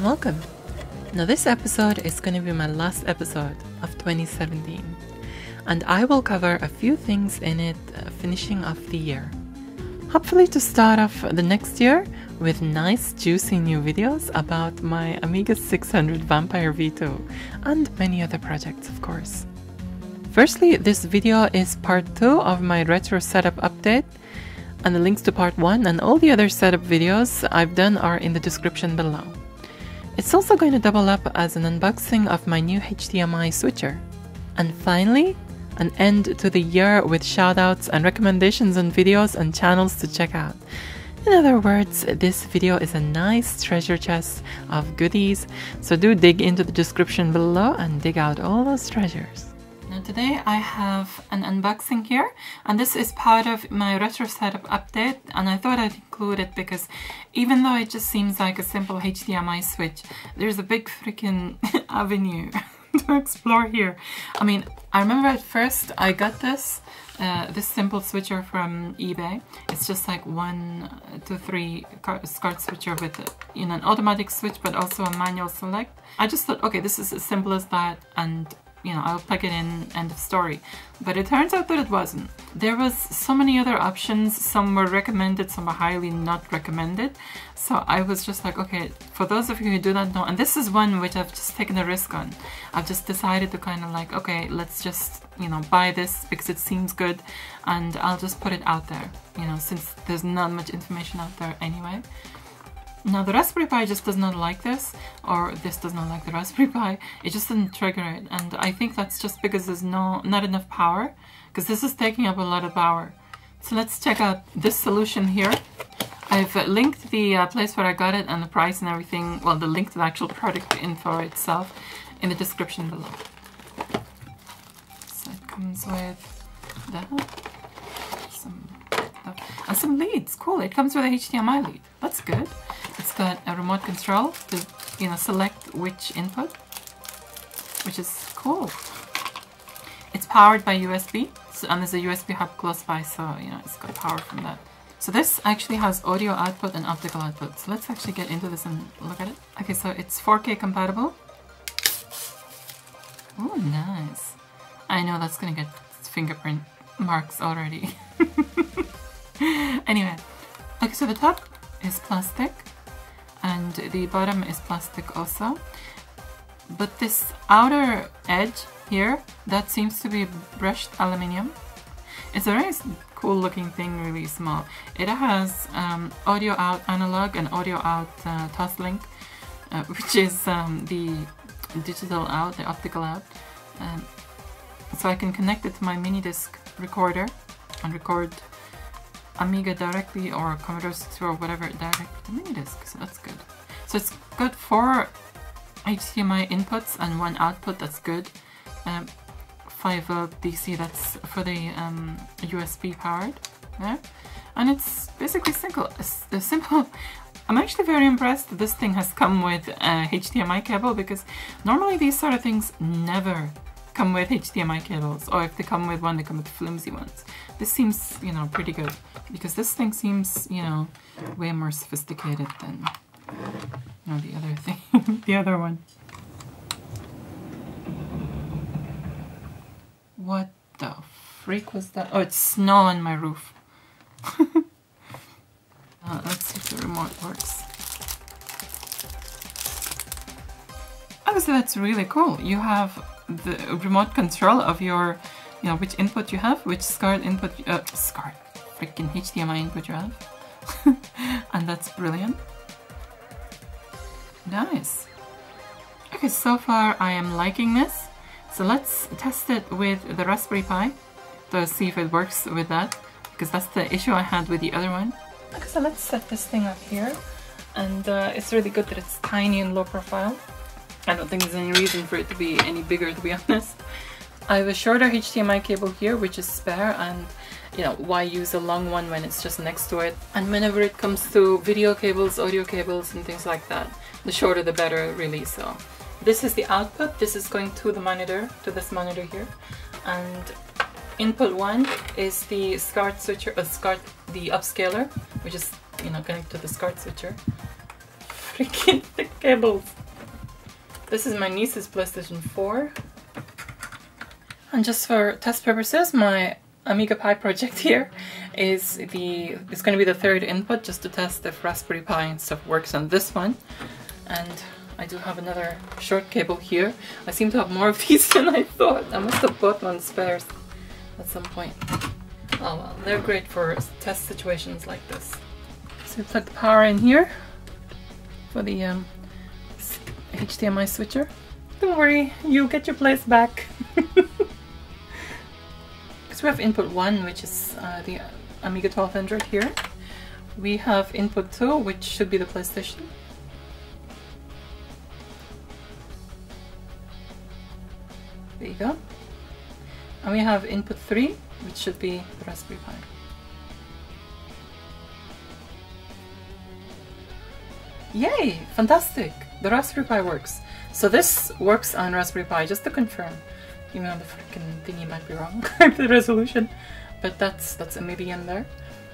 welcome. Now this episode is going to be my last episode of 2017 and I will cover a few things in it finishing off the year. Hopefully to start off the next year with nice juicy new videos about my Amiga 600 Vampire V2 and many other projects of course. Firstly, this video is part 2 of my retro setup update, and the links to part 1 and all the other setup videos I've done are in the description below. It's also going to double up as an unboxing of my new HDMI switcher. And finally, an end to the year with shoutouts and recommendations on videos and channels to check out. In other words, this video is a nice treasure chest of goodies, so do dig into the description below and dig out all those treasures. Now today I have an unboxing here, and this is part of my retro setup update, and I thought I'd include it because even though it just seems like a simple HDMI switch, there's a big freaking avenue to explore here. I mean, I remember at first I got this simple switcher from eBay. It's just like 1 to 3 SCART switcher with an automatic switch but also a manual select. I just thought, okay, this is as simple as that, and I'll plug it in, end of story. But it turns out that it wasn't. There was so many other options. Some were recommended, some were highly not recommended. So I was just like, okay, for those of you who do not know, and this is one which I've just taken a risk on. I've just decided to kind of like, okay, let's just, buy this because it seems good, and I'll just put it out there, since there's not much information out there anyway. Now the Raspberry Pi just does not like this, or this does not like the Raspberry Pi. It just doesn't trigger it, and I think that's just because there's not enough power, because this is taking up a lot of power. So let's check out this solution here. I've linked the place where I got it and the price and everything, well, the link to the actual product info itself in the description below. So it comes with that, and some leads. Cool, it comes with a HDMI lead. That's good. It's got a remote control to select which input, which is cool. It's powered by USB, and there's a USB hub close by, so it's got power from that. So this actually has audio output and optical output. So let's actually get into this and look at it. Okay, so it's 4K compatible. Oh, nice. I know that's gonna get fingerprint marks already. Anyway, okay, so the top is plastic and the bottom is plastic also, but this outer edge here, that seems to be brushed aluminium. It's a very cool looking thing, really small. It has audio out analog and audio out toslink, which is the digital out, the optical out, so I can connect it to my mini disc recorder and record Amiga directly, or Commodore 64 or whatever, direct to mini disc, so that's good. So it's got 4 HDMI inputs and 1 output, that's good. 5V DC, that's for the USB powered there. And it's basically simple. I'm actually very impressed that this thing has come with a HDMI cable, because normally these sort of things never come with HDMI cables, or if they come with one, they come with flimsy ones. This seems, pretty good, because this thing seems, way more sophisticated than, the other thing, the other one. What the freak was that? Oh, it's snow on my roof. Let's see if the remote works. Obviously, that's really cool. You have the remote control of your, which input you have, which SCART input, freaking HDMI input you have. And that's brilliant. Nice. Okay, so far I am liking this. So let's test it with the Raspberry Pi to see if it works with that, because that's the issue I had with the other one. Okay, so let's set this thing up here. And it's really good that it's tiny and low profile. I don't think there's any reason for it to be any bigger, to be honest. I have a shorter HDMI cable here, which is spare, and why use a long one when it's just next to it? And whenever it comes to video cables, audio cables, and things like that, the shorter the better, really. So this is the output. This is going to the monitor, to this monitor here, and input 1 is the SCART switcher, the upscaler, which is connected to the SCART switcher. freaking thick cables. This is my niece's PlayStation 4. And just for test purposes, my Amiga Pi project here is it's going to be the third input, just to test if Raspberry Pi and stuff works on this one. And I do have another short cable here. I seem to have more of these than I thought. I must have bought one spares at some point. Oh well, they're great for test situations like this. So we plug the power in here for the HDMI switcher. Don't worry, you'll get your place back. Because we have input 1, which is the Amiga 1200 here. We have input 2, which should be the PlayStation. There you go. And we have input 3, which should be the Raspberry Pi. Yay! Fantastic! The Raspberry Pi works. So this works on Raspberry Pi, just to confirm. Even though the freaking thingy might be wrong, the resolution. But that's a maybe in there.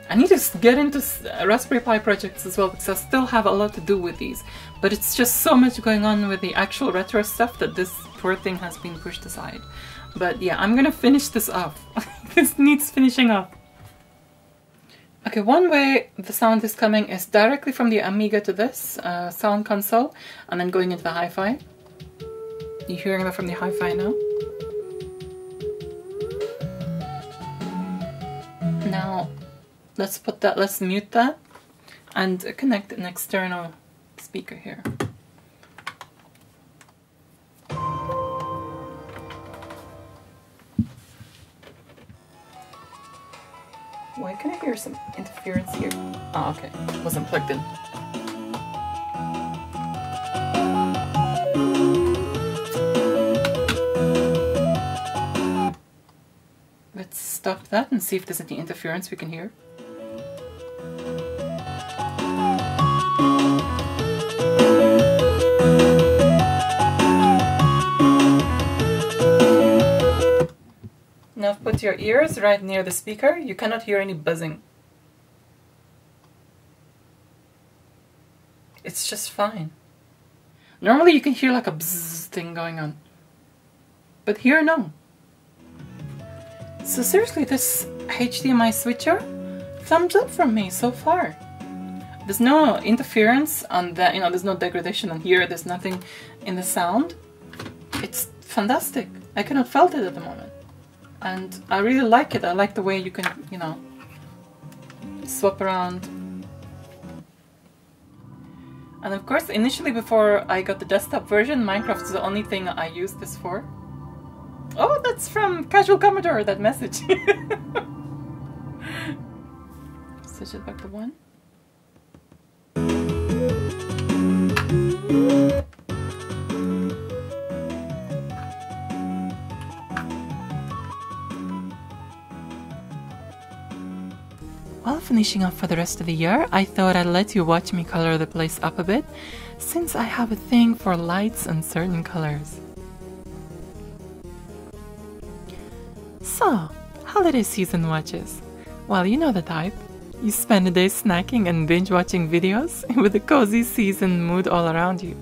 I need to get into Raspberry Pi projects as well, because I still have a lot to do with these. But it's just so much going on with the actual retro stuff that this poor thing has been pushed aside. But yeah, I'm gonna finish this off. This needs finishing off. Okay, one way the sound is coming is directly from the Amiga to this sound console, and then going into the hi-fi. You're hearing that from the hi-fi now. Now, let's mute that and connect an external speaker here. Why can I hear some interference here? Oh, okay. It wasn't plugged in. Let's stop that and see if there's any interference we can hear. Now put your ears right near the speaker. You cannot hear any buzzing. It's just fine. Normally you can hear like a bzzz thing going on. But here, no. So seriously, this HDMI switcher, thumbs up from me so far. There's no interference on that, you know, there's no degradation on here, there's nothing in the sound. It's fantastic. I cannot felt it at the moment. And I really like it. I like the way you can, you know, swap around. And of course, initially before I got the desktop version, Minecraft is the only thing I used this for. Oh, that's from Casual Commodore, that message. Switch it back to 1. While finishing up for the rest of the year, I thought I'd let you watch me color the place up a bit, since I have a thing for lights and certain colors. So, holiday season watches. Well, you know the type. You spend a day snacking and binge watching videos with a cozy season mood all around you.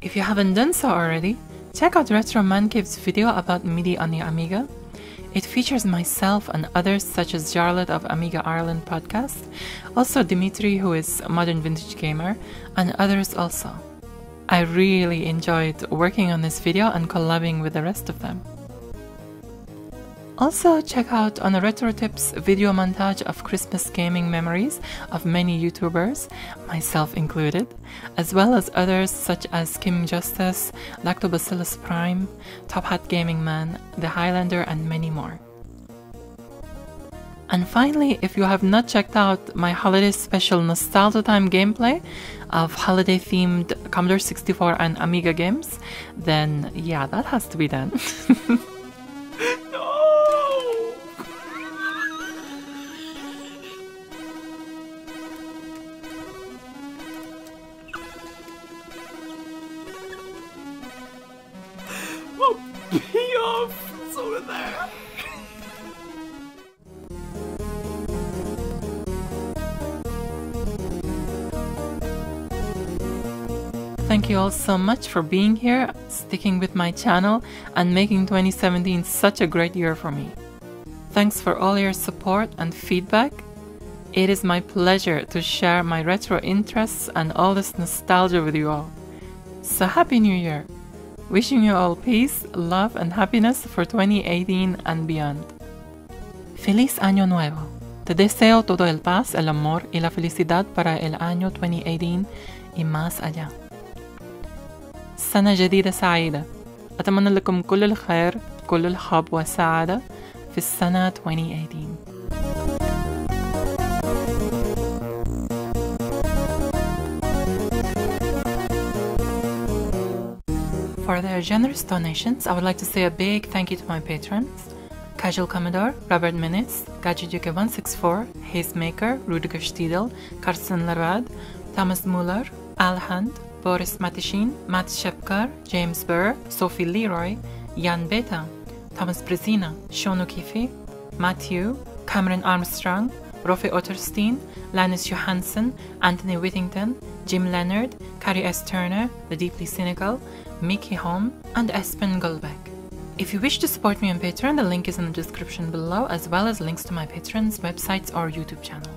If you haven't done so already, check out Retro Man Cave's video about MIDI on the Amiga. It features myself and others such as Jarlath of Amiga Ireland podcast, also Dimitri, who is a modern vintage gamer, and others also. I really enjoyed working on this video and collabing with the rest of them. Also check out on the Retro Tips video montage of Christmas gaming memories of many YouTubers, myself included, as well as others such as Kim Justice, Lactobacillus Prime, Top Hat Gaming Man, The Highlander, and many more. And finally, if you have not checked out my holiday special Nostalgia Time gameplay of holiday-themed Commodore 64 and Amiga games, then yeah, that has to be done. Pee off! It's over there! thank you all so much for being here, sticking with my channel, and making 2017 such a great year for me. Thanks for all your support and feedback. It is my pleasure to share my retro interests and all this nostalgia with you all. So Happy New Year! Wishing you all peace, love, and happiness for 2018 and beyond. Feliz Año Nuevo! Te deseo todo el paz, el amor y la felicidad para el año 2018 y más allá. سنة جديدة سعيدة. أتمنى لكم كل الخير، كل الحب والسعادة في السنة 2018. For their generous donations, I would like to say a big thank you to my patrons: Casual Commodore, Robert Minitz, Gadget UK 164, Hazemaker, Rudiger Stiedel, Carsten Larad, Thomas Muller, Al Hunt, Boris Matishin, Matt Shepkar, James Burr, Sophie Leroy, Jan Beta, Thomas Brezina, Sean O'Keefe, Matthew, Cameron Armstrong, Rofe Otterstein, Linus Johansson, Anthony Whittington, Jim Leonard, Carrie S. Turner, The Deeply Cynical, Mickey Holm, and Espen Gulbeck. If you wish to support me on Patreon, the link is in the description below, as well as links to my patrons' websites or YouTube channel.